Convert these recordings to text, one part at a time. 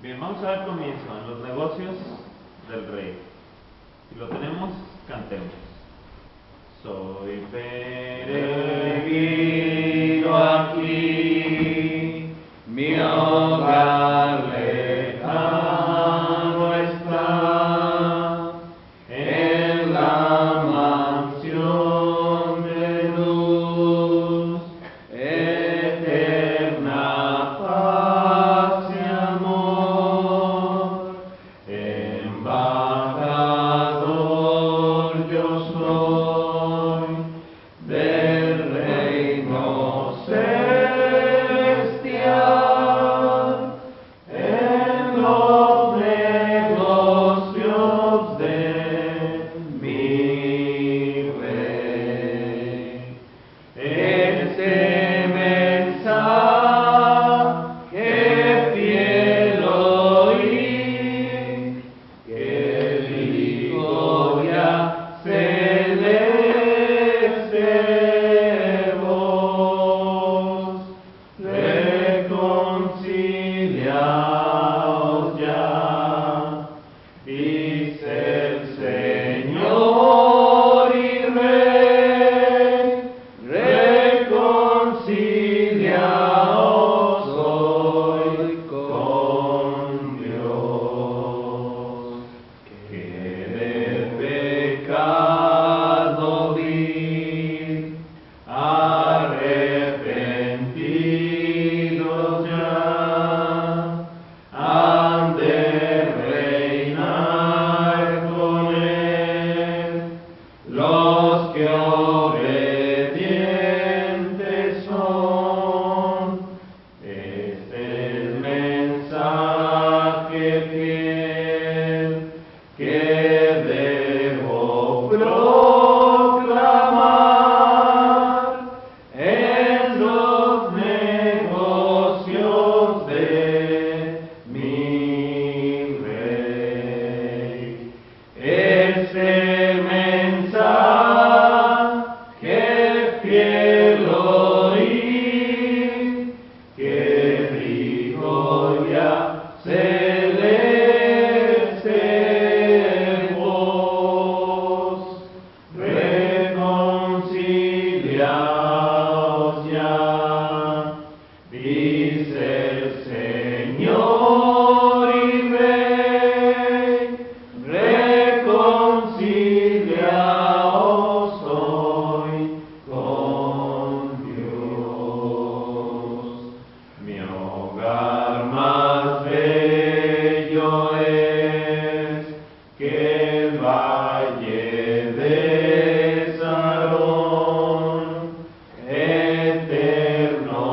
Bien, vamos a dar comienzo en los negocios del rey. Si lo tenemos, cantemos. Soy peregrino aquí, mi hogar lejano está, en la mansión de luz, eterna paz y amor, embajador yo soy del reino celestial, en los negocios de mi rey. Este mensaje fiel oí, que victoria celeste vos, reconciliaos ya, dice el Señor y Rey, reconciliaos hoy con Dios, que del pecado vil, arrepentidos ya, han de reinar con él los que obedientes son. Este es el mensaje fiel que debo proclamar en los negocios de mi rey. Este mensaje fiel oí, que victoria celeste vos, reconciliaos ya, dice el Señor y Rey, reconciliaos hoy con Dios. Mi hogar más bello es que el valle de Sarón, eterno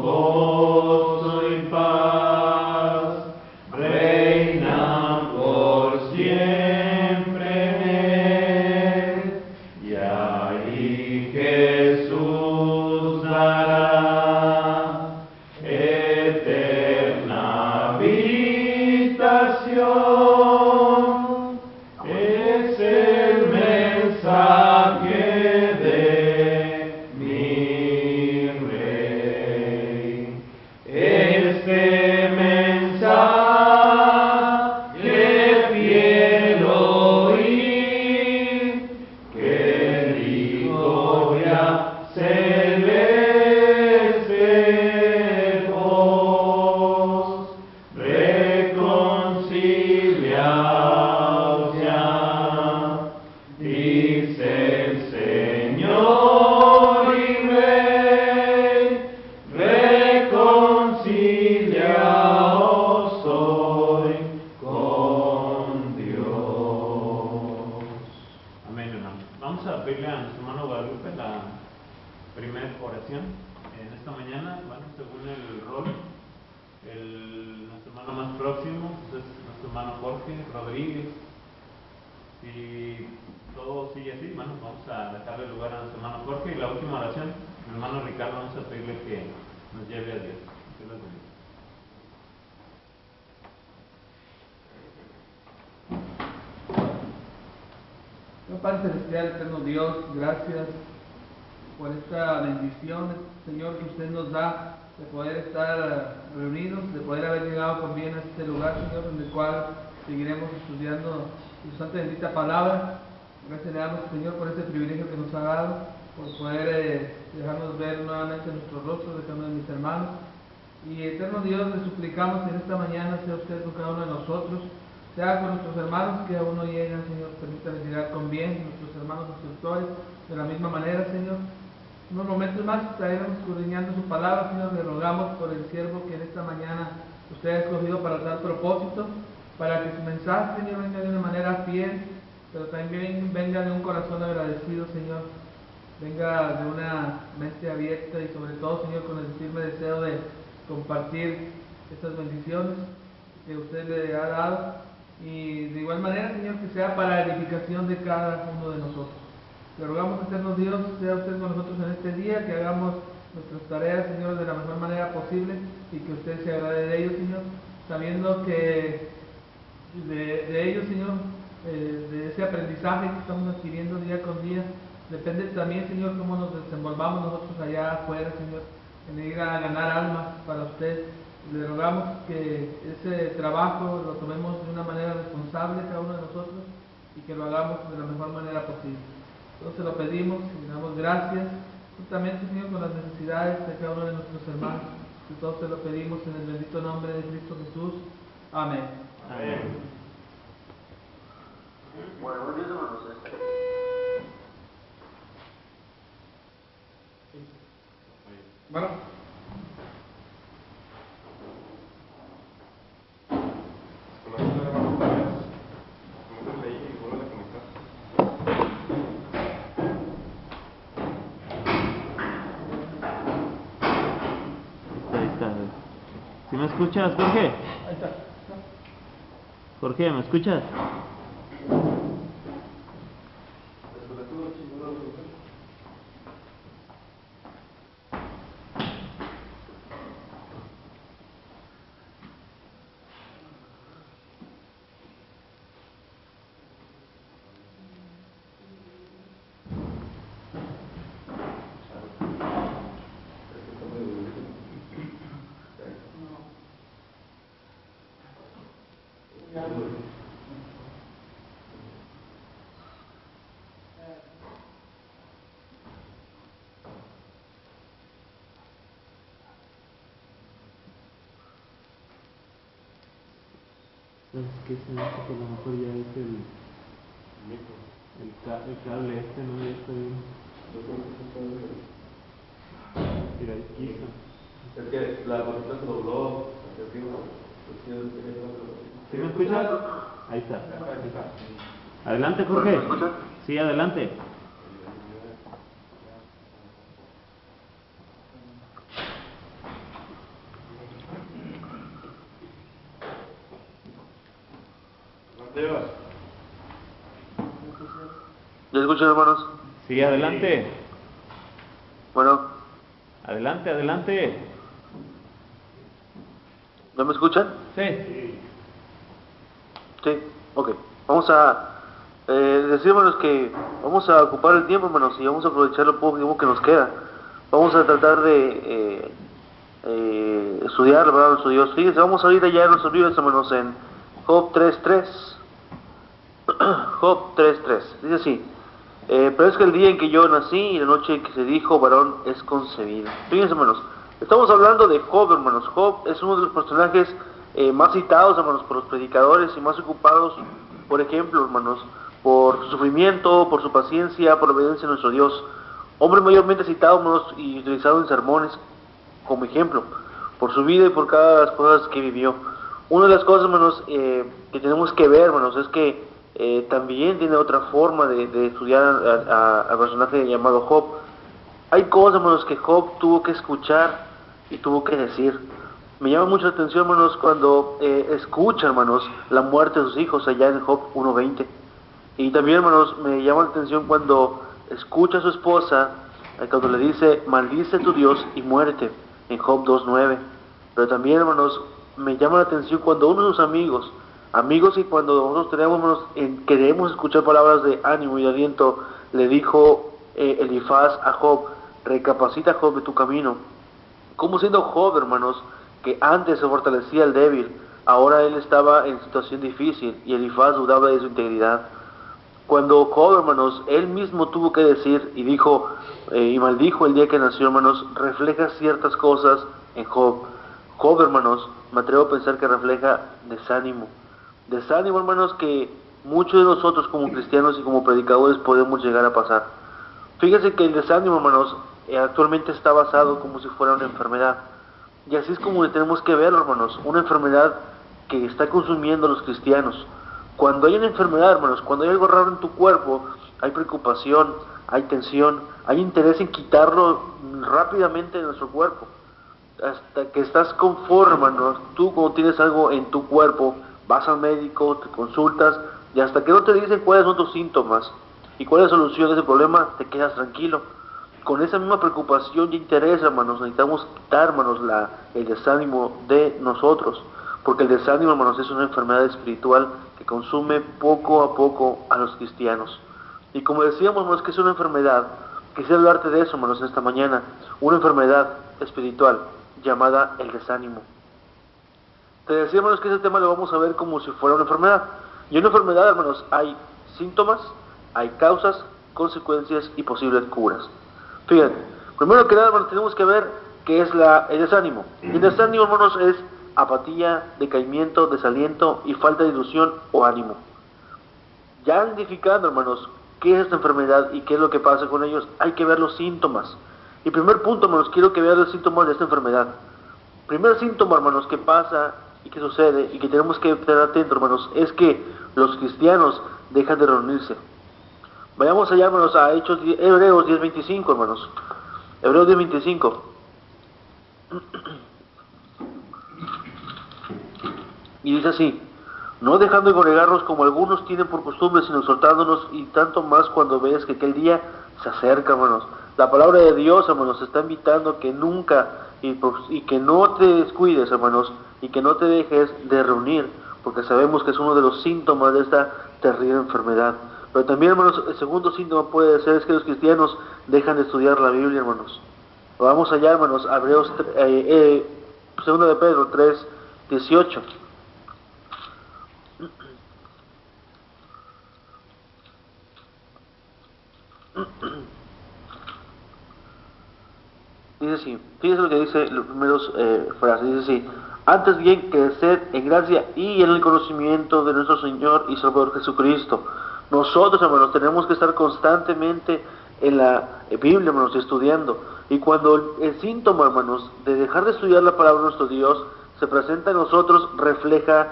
gozo y paz, reina por siempre en él, y ahí Jesús dará eterna habitación. Es el mensaje de mi rey. Este mensaje fiel oí, que victoria celeste vos, reconciliaos ya, dice el Señor y Rey, reconciliaos hoy con Dios. Amén, hermano. Vamos a pedirle a nuestro hermano Guadalupe la primera oración en esta mañana. Bueno, según el rol, nuestro hermano más próximo pues, es nuestro hermano Jorge Rodríguez. Si todo sigue así, bueno, vamos a dejarle lugar a nuestro hermano Jorge. Y la última oración, el hermano Ricardo, vamos a pedirle que nos lleve a Dios. Que los bendiga. Padre Celestial, eterno Dios, gracias por esta bendición, Señor, que usted nos da de poder estar reunidos, de poder haber llegado con bien a este lugar, Señor, en el cual seguiremos estudiando tu santa y bendita palabra. Gracias le damos, Señor, por ese privilegio que nos ha dado, por poder dejarnos ver nuevamente nuestros rostros de cada uno de mis hermanos. Y eterno Dios, le suplicamos que en esta mañana sea usted con cada uno de nosotros, sea con nuestros hermanos que aún no llegan, Señor, permítame llegar con bien, nuestros hermanos instructores, de la misma manera, Señor. Unos momentos más estaremos escudriñando su palabra, Señor. Le rogamos por el siervo que en esta mañana usted ha escogido para tal propósito, para que su mensaje, Señor, venga de una manera fiel, pero también venga de un corazón agradecido, Señor. Venga de una mente abierta y sobre todo, Señor, con el firme deseo de compartir estas bendiciones que usted le ha dado, y de igual manera, Señor, que sea para edificación de cada uno de nosotros. Le rogamos, eterno Dios, sea usted con nosotros en este día, que hagamos nuestras tareas, Señor, de la mejor manera posible y que usted se agrade de ellos, Señor, sabiendo que de ellos, Señor, de ese aprendizaje que estamos adquiriendo día con día, depende también, Señor, cómo nos desenvolvamos nosotros allá afuera, Señor, en ir a ganar almas para usted. Le rogamos que ese trabajo lo tomemos de una manera responsable cada uno de nosotros y que lo hagamos de la mejor manera posible. Entonces lo pedimos y le damos gracias, justamente, Señor, con las necesidades de cada uno de nuestros hermanos. Entonces lo pedimos en el bendito nombre de Cristo Jesús. Amén. Amén. Bueno, buenos días, hermanos. Bueno. Ahí está. ¿Sí me escuchas, Jorge? Ahí está. Jorge, ¿me escuchas? ¿Sabes qué? Se me hace que a lo mejor ya es el cable este, ¿no? Ya está bien. Mira, ahí quiso. Es que la bolita se dobló hacia arriba. ¿Sí me escuchas? Ahí está. Adelante, Jorge. ¿Me escuchas? Sí, adelante. ¿Ya escuchan, hermanos? Sí, adelante. Bueno, Adelante, adelante. ¿no me escuchan? Sí. Sí, ok. Vamos a decir, hermanos, que vamos a ocupar el tiempo, hermanos, y vamos a aprovechar lo poco tiempo que nos queda. Vamos a tratar de estudiar la palabra de nuestro Dios. Fíjense, vamos a ir allá en nuestros libros, hermanos, en Job 3.3. Job 3.3. Dice así: pero es que el día en que yo nací y la noche en que se dijo varón es concebido. Fíjense, hermanos, estamos hablando de Job, hermanos. Job es uno de los personajes más citados, hermanos, por los predicadores y más ocupados, por ejemplo, hermanos, por su sufrimiento, por su paciencia, por la obediencia a nuestro Dios. Hombre mayormente citado, hermanos, y utilizado en sermones como ejemplo, por su vida y por cada de las cosas que vivió. Una de las cosas, hermanos, que tenemos que ver, hermanos, es que también tiene otra forma de estudiar al personaje llamado Job. Hay cosas, hermanos, que Job tuvo que escuchar y tuvo que decir. Me llama mucho la atención, hermanos, cuando escucha, hermanos, la muerte de sus hijos allá en Job 1.20. Y también, hermanos, me llama la atención cuando escucha a su esposa, cuando le dice, maldice tu Dios y muérete, en Job 2.9. Pero también, hermanos, me llama la atención cuando uno de sus amigos y cuando nosotros tenemos, hermanos, queremos escuchar palabras de ánimo y de aliento, le dijo Elifaz a Job, recapacita, Job, de tu camino Como siendo Job, hermanos, que antes se fortalecía el débil, ahora él estaba en situación difícil y Elifaz dudaba de su integridad. Cuando Job, hermanos, él mismo tuvo que decir y dijo y maldijo el día que nació, hermanos, refleja ciertas cosas en Job. Job, hermanos, me atrevo a pensar que refleja desánimo. Desánimo, hermanos, que muchos de nosotros como cristianos y como predicadores podemos llegar a pasar. Fíjense que el desánimo, hermanos, actualmente está basado como si fuera una enfermedad. Y así es como tenemos que verlo, hermanos, una enfermedad que está consumiendo a los cristianos. Cuando hay una enfermedad, hermanos, cuando hay algo raro en tu cuerpo, hay preocupación, hay tensión, hay interés en quitarlo rápidamente de nuestro cuerpo. Hasta que estás conforme, hermanos, tú cuando tienes algo en tu cuerpo, vas al médico, te consultas, y hasta que no te dicen cuáles son tus síntomas y cuál es la solución de ese problema, te quedas tranquilo. Con esa misma preocupación y interés, hermanos, necesitamos quitar, hermanos, el desánimo de nosotros. Porque el desánimo, hermanos, es una enfermedad espiritual que consume poco a poco a los cristianos. Y como decíamos, hermanos, que es una enfermedad, quisiera hablarte de eso, hermanos, esta mañana. Una enfermedad espiritual llamada el desánimo. Te decía, hermanos, que ese tema lo vamos a ver como si fuera una enfermedad. Y una enfermedad, hermanos, hay síntomas, hay causas, consecuencias y posibles curas. Fíjate, primero que nada, hermanos, tenemos que ver qué es el desánimo. El desánimo, hermanos, es apatía, decaimiento, desaliento y falta de ilusión o ánimo. Ya identificando, hermanos, qué es esta enfermedad y qué es lo que pasa con ellos, hay que ver los síntomas. Y primer punto, hermanos, quiero que vean los síntomas de esta enfermedad. Primer síntoma, hermanos, que pasa y que sucede y que tenemos que estar atentos, hermanos, es que los cristianos dejan de reunirse. Vayamos allá, hermanos, a Hebreos 10:25, hermanos. Hebreos 10:25. Y dice así: no dejando de congregarnos como algunos tienen por costumbre, sino exhortándonos, y tanto más cuando ves que aquel día se acerca, hermanos. La palabra de Dios, hermanos, está invitando a que nunca y que no te descuides, hermanos, y que no te dejes de reunir, porque sabemos que es uno de los síntomas de esta terrible enfermedad. Pero también, hermanos, el segundo síntoma puede ser es que los cristianos dejan de estudiar la Biblia, hermanos. Vamos allá, hermanos, a Hebreos, 2 de Pedro 3:18. Dice así, fíjense lo que dice los primeros frases, dice así: antes bien creced en gracia y en el conocimiento de nuestro Señor y Salvador Jesucristo. Nosotros, hermanos, tenemos que estar constantemente en la Biblia, hermanos, estudiando. Y cuando el síntoma, hermanos, de dejar de estudiar la palabra de nuestro Dios se presenta en nosotros, refleja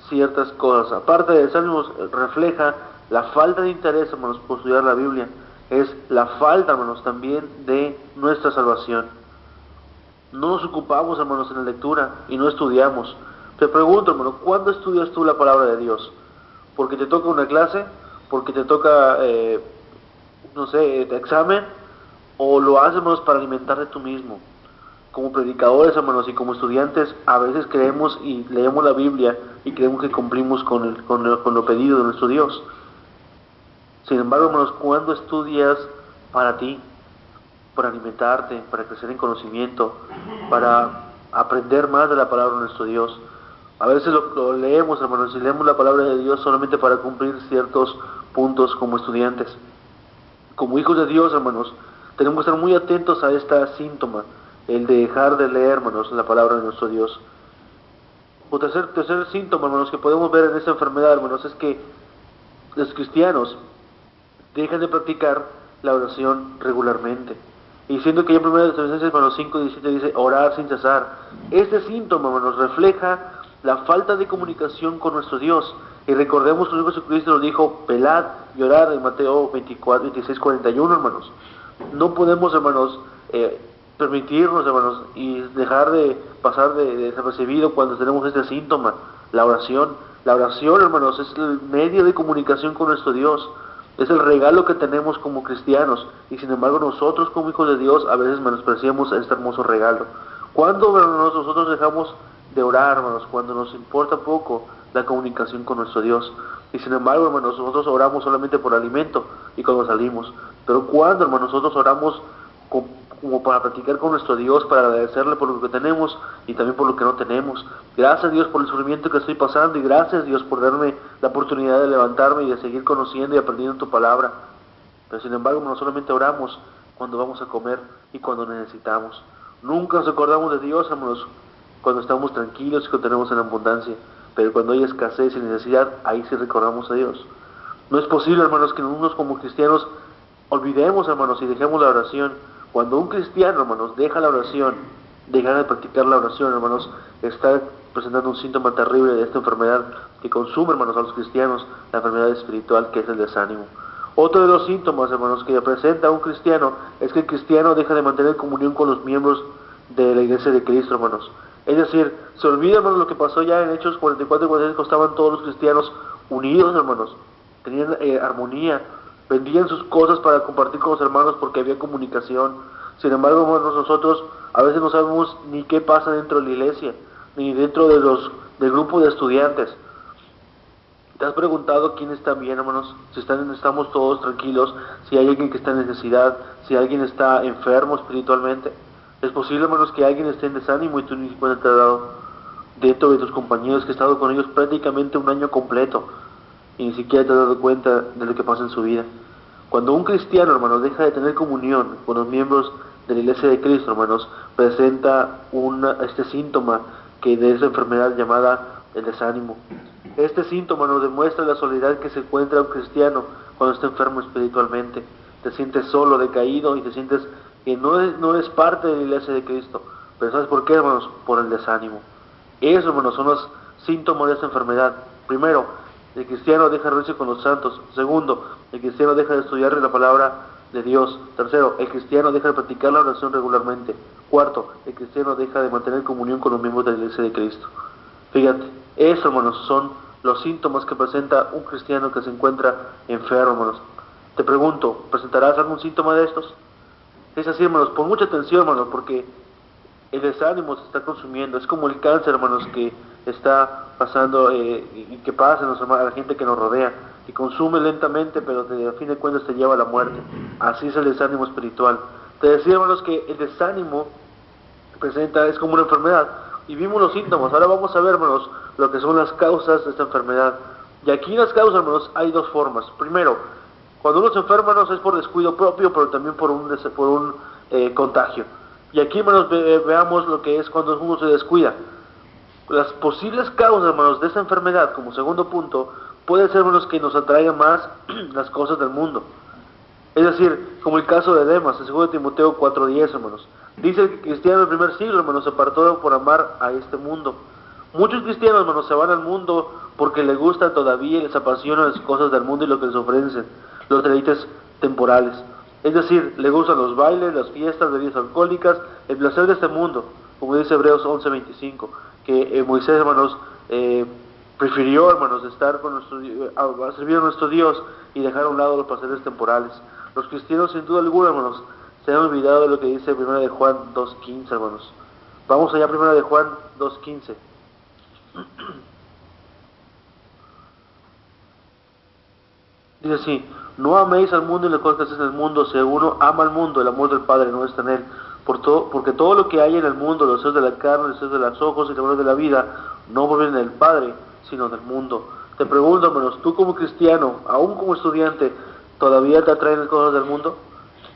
ciertas cosas. Aparte de desánimo, refleja la falta de interés, hermanos, por estudiar la Biblia. Es la falta, hermanos, también de nuestra salvación. No nos ocupamos, hermanos, en la lectura y no estudiamos. Te pregunto, hermano, ¿cuándo estudias tú la palabra de Dios? ¿Porque te toca una clase? ¿Porque te toca, no sé, examen? ¿O lo haces, hermanos, para alimentarte tú mismo? Como predicadores, hermanos, y como estudiantes, a veces creemos y leemos la Biblia y creemos que cumplimos con lo pedido de nuestro Dios. Sin embargo, hermanos, ¿cuándo estudias para ti? Para alimentarte, para crecer en conocimiento, para aprender más de la palabra de nuestro Dios. A veces lo leemos, hermanos, y leemos la palabra de Dios solamente para cumplir ciertos puntos como estudiantes. Como hijos de Dios, hermanos, tenemos que estar muy atentos a este síntoma, el de dejar de leer, hermanos, la palabra de nuestro Dios. O tercer síntoma, hermanos, que podemos ver en esta enfermedad, hermanos, es que los cristianos dejan de practicar la oración regularmente. Y siendo que ya en 1 Tesalonicenses, hermanos, 5:17 dice orar sin cesar. Este síntoma, hermanos, refleja la falta de comunicación con nuestro Dios. Y recordemos que Jesucristo nos dijo: velad y orad, en Mateo 26:41, hermanos. No podemos, hermanos, permitirnos, hermanos, y dejar de pasar desapercibido cuando tenemos este síntoma, la oración. La oración, hermanos, es el medio de comunicación con nuestro Dios. Es el regalo que tenemos como cristianos, y sin embargo nosotros como hijos de Dios a veces menospreciamos este hermoso regalo. ¿Cuándo, hermanos, nosotros dejamos de orar, hermanos? Cuando nos importa poco la comunicación con nuestro Dios. Y sin embargo, hermanos, nosotros oramos solamente por alimento y cuando salimos. Pero cuando, hermanos, nosotros oramos como para platicar con nuestro Dios, para agradecerle por lo que tenemos y también por lo que no tenemos. Gracias, Dios, por el sufrimiento que estoy pasando, y gracias, Dios, por darme la oportunidad de levantarme y de seguir conociendo y aprendiendo tu palabra. Pero sin embargo, no solamente oramos cuando vamos a comer y cuando necesitamos. Nunca nos acordamos de Dios, hermanos, cuando estamos tranquilos y cuando tenemos en abundancia. Pero cuando hay escasez y necesidad, ahí sí recordamos a Dios. No es posible, hermanos, que nosotros como cristianos olvidemos, hermanos, y dejemos la oración. Cuando un cristiano, hermanos, deja la oración, deja de practicar la oración, hermanos, está presentando un síntoma terrible de esta enfermedad que consume, hermanos, a los cristianos, la enfermedad espiritual, que es el desánimo. Otro de los síntomas, hermanos, que presenta un cristiano es que el cristiano deja de mantener comunión con los miembros de la iglesia de Cristo, hermanos. Es decir, se olvida, hermanos, lo que pasó ya en Hechos 44 y 45, estaban todos los cristianos unidos, hermanos, tenían armonía, vendían sus cosas para compartir con los hermanos porque había comunicación. Sin embargo, hermanos, nosotros a veces no sabemos ni qué pasa dentro de la iglesia, ni dentro de del grupo de estudiantes. ¿Te has preguntado quién está bien, hermanos? Si estamos todos tranquilos, si hay alguien que está en necesidad, si alguien está enfermo espiritualmente. Es posible, hermanos, que alguien esté en desánimo y tú ni siquiera te has dado dentro de tus compañeros que has estado con ellos prácticamente un año completo y ni siquiera te has dado cuenta de lo que pasa en su vida. Cuando un cristiano, hermanos, deja de tener comunión con los miembros de la iglesia de Cristo, hermanos, presenta este síntoma que de esa enfermedad llamada el desánimo. Este síntoma nos demuestra la soledad que se encuentra un cristiano cuando está enfermo espiritualmente. Te sientes solo, decaído, y te sientes que no eres parte de la iglesia de Cristo. Pero ¿sabes por qué, hermanos? Por el desánimo. Eso, hermanos, son los síntomas de esta enfermedad. Primero, el cristiano deja de reunirse con los santos. Segundo, el cristiano deja de estudiar la palabra de Dios. Tercero, el cristiano deja de practicar la oración regularmente. Cuarto, el cristiano deja de mantener comunión con los miembros de la iglesia de Cristo. Fíjate, eso, hermanos, son los síntomas que presenta un cristiano que se encuentra enfermo, hermanos. Te pregunto, ¿presentarás algún síntoma de estos? Es así, hermanos, pon mucha atención, hermanos, porque el desánimo se está consumiendo. Es como el cáncer, hermanos, que está pasando y que pasa a la gente que nos rodea, que consume lentamente, pero a fin de cuentas te lleva a la muerte. Así es el desánimo espiritual. Te decía, hermanos, que el desánimo es como una enfermedad. Y vimos los síntomas. Ahora vamos a ver, hermanos, lo que son las causas de esta enfermedad. Y aquí en las causas, hermanos, hay dos formas. Primero, cuando uno se enferma, hermanos, es por descuido propio, pero también por un contagio. Y aquí, hermanos, veamos lo que es cuando uno se descuida. Las posibles causas, hermanos, de esta enfermedad, como segundo punto, puede ser, hermanos, que nos atraigan más las cosas del mundo. Es decir, como el caso de Demas, en 2 Timoteo 4:10, hermanos. Dice que el cristiano del primer siglo, hermanos, se apartó por amar a este mundo. Muchos cristianos, hermanos, se van al mundo porque les gusta todavía y les apasionan las cosas del mundo y lo que les ofrecen, los deleites temporales. Es decir, les gustan los bailes, las fiestas, bebidas alcohólicas, el placer de este mundo, como dice Hebreos 11:25, que Moisés, hermanos, prefirió, hermanos, estar con a servir a nuestro Dios y dejar a un lado los placeres temporales. Los cristianos, sin duda alguna, hermanos, se han olvidado de lo que dice 1 de Juan 2:15, hermanos. Vamos allá, 1 de Juan 2:15. Dice así: no améis al mundo y las cosas que hacen en el mundo. Si alguno ama al mundo, el amor del Padre no está en él. Porque todo lo que hay en el mundo, los deseos de la carne, los deseos de los ojos y los deseos de la vida, no provienen del Padre, sino del mundo. Te pregunto, hermanos, tú como cristiano, aún como estudiante, ¿todavía te atraen las cosas del mundo?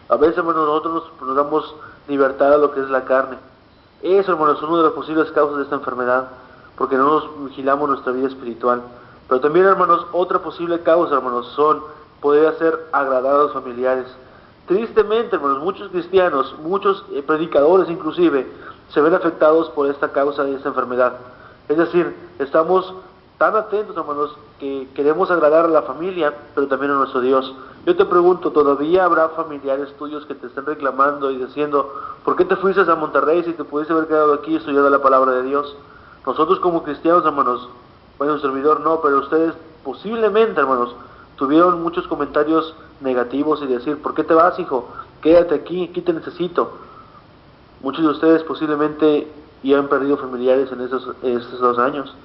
A veces, hermanos, nosotros nos damos libertad a lo que es la carne. Eso, hermanos, es una de las posibles causas de esta enfermedad, porque no nos vigilamos nuestra vida espiritual. Pero también, hermanos, otra posible causa, hermanos, podría ser agradar a los familiares. Tristemente, hermanos, muchos cristianos, muchos predicadores inclusive, se ven afectados por esta causa de esta enfermedad. Es decir, estamos tan atentos, hermanos, que queremos agradar a la familia, pero también a nuestro Dios. Yo te pregunto, ¿todavía habrá familiares tuyos que te estén reclamando y diciendo, ¿por qué te fuiste a Monterrey si te pudiste haber quedado aquí estudiando la palabra de Dios? Nosotros como cristianos, hermanos, bueno, un servidor no, pero ustedes posiblemente, hermanos, tuvieron muchos comentarios negativos y decir, ¿por qué te vas, hijo? Quédate aquí te necesito. Muchos de ustedes posiblemente ya han perdido familiares en estos 2 años,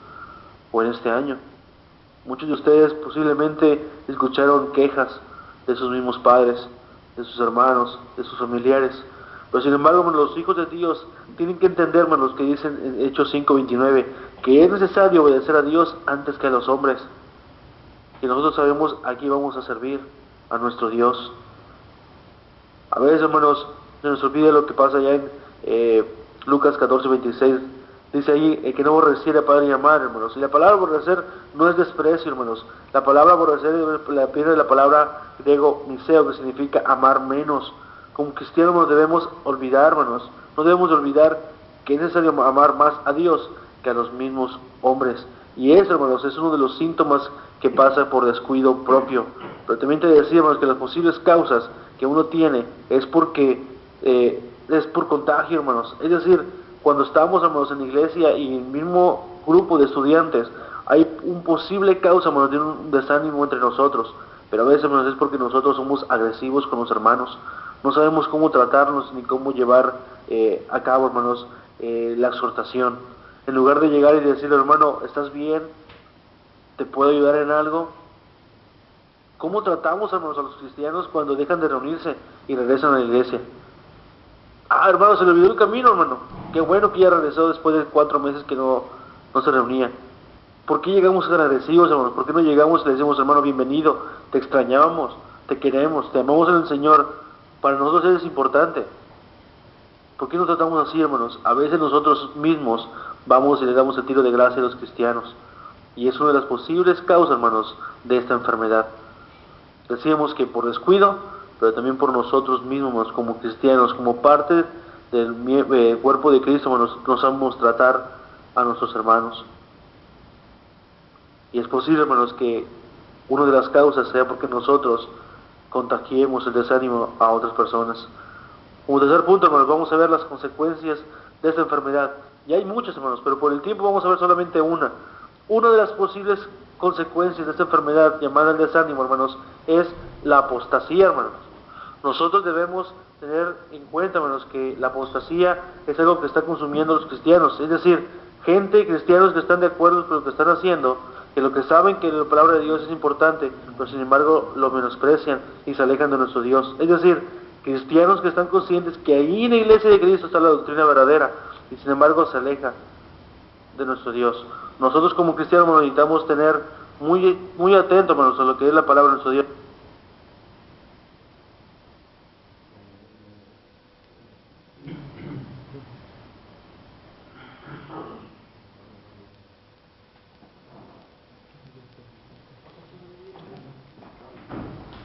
o en este año. Muchos de ustedes posiblemente escucharon quejas de sus mismos padres, de sus hermanos, de sus familiares. Pero sin embargo, hermanos, los hijos de Dios tienen que entender, hermanos, que dicen en Hechos 5:29, que es necesario obedecer a Dios antes que a los hombres. Y nosotros sabemos a quién vamos a servir, a nuestro Dios. A veces, hermanos, se nos olvida lo que pasa allá en Lucas 14:26. Dice ahí, el que no aborreciera a padre y a madre, hermanos. Y la palabra aborrecer no es desprecio, hermanos. La palabra aborrecer viene de la palabra griego miseo, que significa amar menos. Como cristianos nos debemos olvidar, hermanos. No debemos olvidar que es necesario amar más a Dios que a los mismos hombres. Y eso, hermanos, es uno de los síntomas que pasa por descuido propio. Pero también te decía, hermanos, que las posibles causas que uno tiene es porque es por contagio, hermanos. Es decir, cuando estamos, hermanos, en la iglesia y en el mismo grupo de estudiantes, hay un posible causa, hermanos, de un desánimo entre nosotros. Pero a veces, hermanos, es porque nosotros somos agresivos con los hermanos. No sabemos cómo tratarnos ni cómo llevar a cabo, hermanos, la exhortación. En lugar de llegar y decirle, hermano, ¿estás bien? ¿Te puedo ayudar en algo? ¿Cómo tratamos, hermanos, a los cristianos cuando dejan de reunirse y regresan a la iglesia? Ah, hermano, se le olvidó el camino, hermano. Qué bueno que ya regresó después de 4 meses que no se reunía. ¿Por qué llegamos a ser agresivos, hermanos? ¿Por qué no llegamos y le decimos, hermano, bienvenido, te extrañábamos, te queremos, te amamos en el Señor? Para nosotros eres importante. ¿Por qué no tratamos así, hermanos? A veces nosotros mismos vamos y le damos el tiro de gracia a los cristianos. Y es una de las posibles causas, hermanos, de esta enfermedad. Decíamos que por descuido, pero también por nosotros mismos, como cristianos, como parte del cuerpo de Cristo, hermanos, no sabemos tratar a nuestros hermanos. Y es posible, hermanos, que una de las causas sea porque nosotros contagiemos el desánimo a otras personas. Como tercer punto, hermanos, vamos a ver las consecuencias de esta enfermedad. Y hay muchas, hermanos, pero por el tiempo vamos a ver solamente una. Una de las posibles consecuencias de esta enfermedad llamada el desánimo, hermanos, es la apostasía, hermanos. Nosotros debemos tener en cuenta, hermanos, que la apostasía es algo que está consumiendo a los cristianos. Es decir, cristianos que están de acuerdo con lo que están haciendo, que lo que saben que la palabra de Dios es importante, pero sin embargo lo menosprecian y se alejan de nuestro Dios. Es decir, cristianos que están conscientes que ahí en la iglesia de Cristo está la doctrina verdadera y sin embargo se alejan de nuestro Dios. Nosotros como cristianos necesitamos tener muy atentos, hermanos, a lo que es la palabra de nuestro Dios.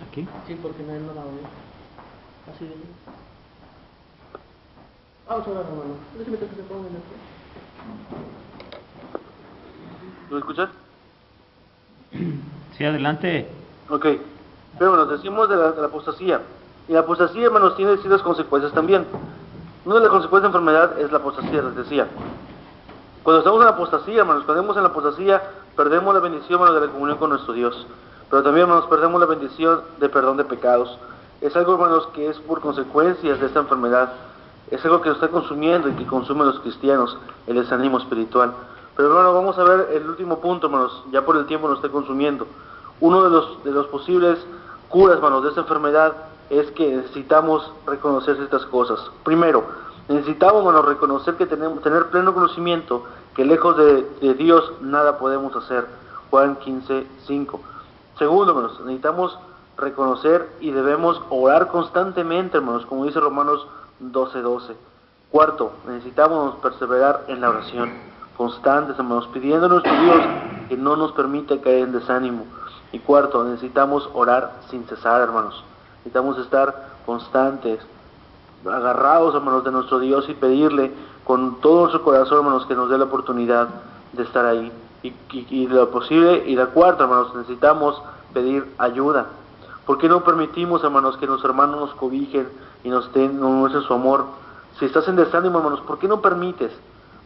¿Aquí? Sí, porque no la oye. Así de. Vamos a orar, hermano. Déjeme que se ponga en ¿Lo escuchas? Sí, adelante. Ok. Pero bueno, decimos de la apostasía. Y la apostasía, hermanos, tiene ciertas consecuencias también. Una de las consecuencias de la enfermedad es la apostasía, les decía. Cuando estamos en la apostasía, hermanos, cuando estamos en la apostasía, perdemos la bendición, hermanos, de la comunión con nuestro Dios. Pero también, hermanos, perdemos la bendición de perdón de pecados. Es algo, hermanos, que es por consecuencias de esta enfermedad. Es algo que nos está consumiendo y que consume a los cristianos, el desánimo espiritual. Pero, hermano, vamos a ver el último punto, hermanos, ya por el tiempo nos está consumiendo. Uno de los posibles curas, hermanos, de esta enfermedad es que necesitamos reconocer ciertas cosas. Primero, necesitamos, hermanos, reconocer que tenemos tener pleno conocimiento que lejos de Dios nada podemos hacer. Juan 15:5. Segundo, hermanos, necesitamos reconocer y debemos orar constantemente, hermanos, como dice Romanos 12:12. Cuarto, necesitamos perseverar en la oración, constantes, hermanos, pidiendo a nuestro Dios que no nos permita caer en desánimo. Y cuarto, necesitamos orar sin cesar, hermanos. Necesitamos estar constantes, agarrados, hermanos, de nuestro Dios y pedirle con todo nuestro corazón, hermanos, que nos dé la oportunidad de estar ahí. Y de lo posible, y la cuarta, hermanos, necesitamos pedir ayuda. ¿Por qué no permitimos, hermanos, que nuestros hermanos nos cobijen y nos muestren su amor? Si estás en desánimo, hermanos, ¿por qué no permites?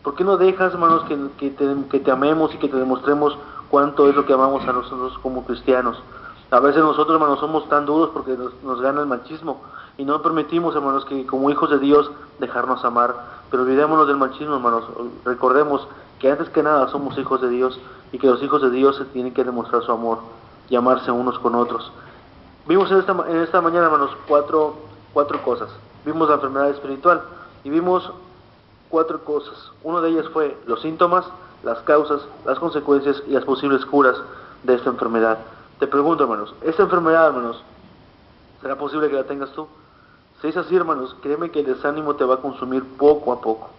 ¿Por qué no dejas, hermanos, que te amemos y que te demostremos cuánto es lo que amamos a nosotros como cristianos? A veces nosotros, hermanos, somos tan duros porque nos gana el machismo y no permitimos, hermanos, que como hijos de Dios dejarnos amar. Pero olvidémonos del machismo, hermanos. Recordemos que antes que nada somos hijos de Dios y que los hijos de Dios se tienen que demostrar su amor y amarse unos con otros. Vimos en esta mañana, hermanos, cuatro cosas. vimos la enfermedad espiritual y vimos 4 cosas. Una de ellas fue los síntomas, las causas, las consecuencias y las posibles curas de esta enfermedad. Te pregunto, hermanos, ¿esta enfermedad, hermanos, será posible que la tengas tú? Si es así, hermanos, créeme que el desánimo te va a consumir poco a poco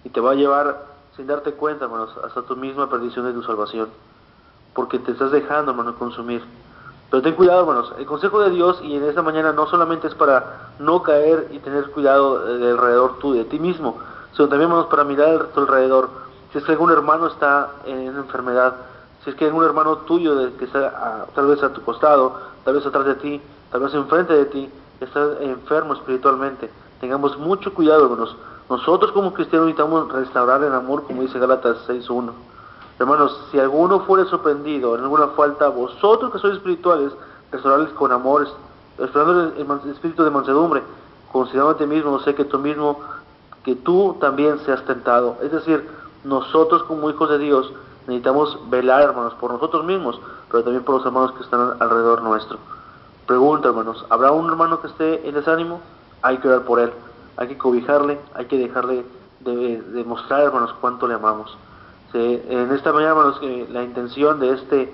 y te va a llevar, sin darte cuenta, hermanos, hasta tu misma perdición de tu salvación, porque te estás dejando, hermanos, consumir. Pero ten cuidado, hermanos, el consejo de Dios y en esta mañana no solamente es para no caer y tener cuidado de alrededor tú, de ti mismo, sino también, hermanos, para mirar a tu alrededor. Si es que algún hermano está en enfermedad, si es que algún hermano tuyo que está tal vez a tu costado, tal vez atrás de ti, tal vez enfrente de ti, está enfermo espiritualmente, tengamos mucho cuidado, hermanos. Nosotros como cristianos necesitamos restaurar el amor, como dice Gálatas 6:1. Hermanos, si alguno fuere sorprendido en alguna falta, vosotros que sois espirituales, restaurarles con amor, restaurando el espíritu de mansedumbre, considerando a ti mismo, no sé que tú también seas tentado. Es decir, nosotros como hijos de Dios necesitamos velar, hermanos, por nosotros mismos, pero también por los hermanos que están alrededor nuestro. Pregunta, hermanos, ¿habrá un hermano que esté en desánimo? Hay que orar por él, hay que cobijarle, hay que dejarle de mostrar, hermanos, cuánto le amamos. Sí, en esta mañana, hermanos, la intención de este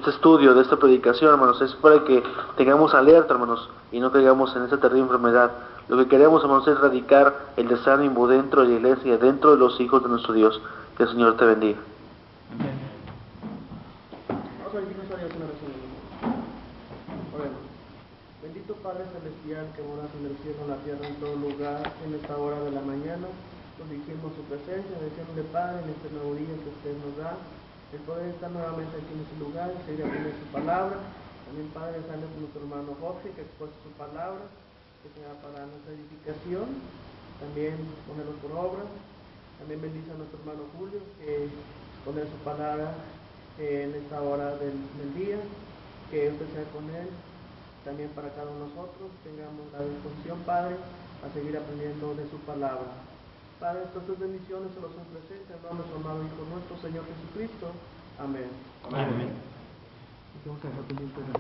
estudio, de esta predicación, hermanos, es para que tengamos alerta, hermanos, y no caigamos en esta terrible enfermedad. Lo que queremos, hermanos, es erradicar el desánimo dentro de la iglesia, dentro de los hijos de nuestro Dios. Que el Señor te bendiga. Vamos a dirigirnos a Dios una oración. Oremos. Bendito Padre Celestial que moras en el cielo, en la tierra, en todo lugar, en esta hora de la mañana, nos dirigimos su presencia, deseándole, Padre, en este nuevo día que usted nos da, el poder estar nuevamente aquí en este lugar, seguir aprendiendo su palabra. También, Padre, sale por nuestro hermano Jorge, que expuso su palabra, que sea para nuestra edificación, también ponerlo por obra. También bendice a nuestro hermano Julio, que pone su palabra en esta hora del día, que usted sea con él. También para cada uno de nosotros tengamos la disposición, Padre, a seguir aprendiendo de su palabra. Padre, estas tres bendiciones se los presento en nombre de su amado Hijo nuestro, Señor Jesucristo. Amén. Amén. Vamos a dejar pendiente de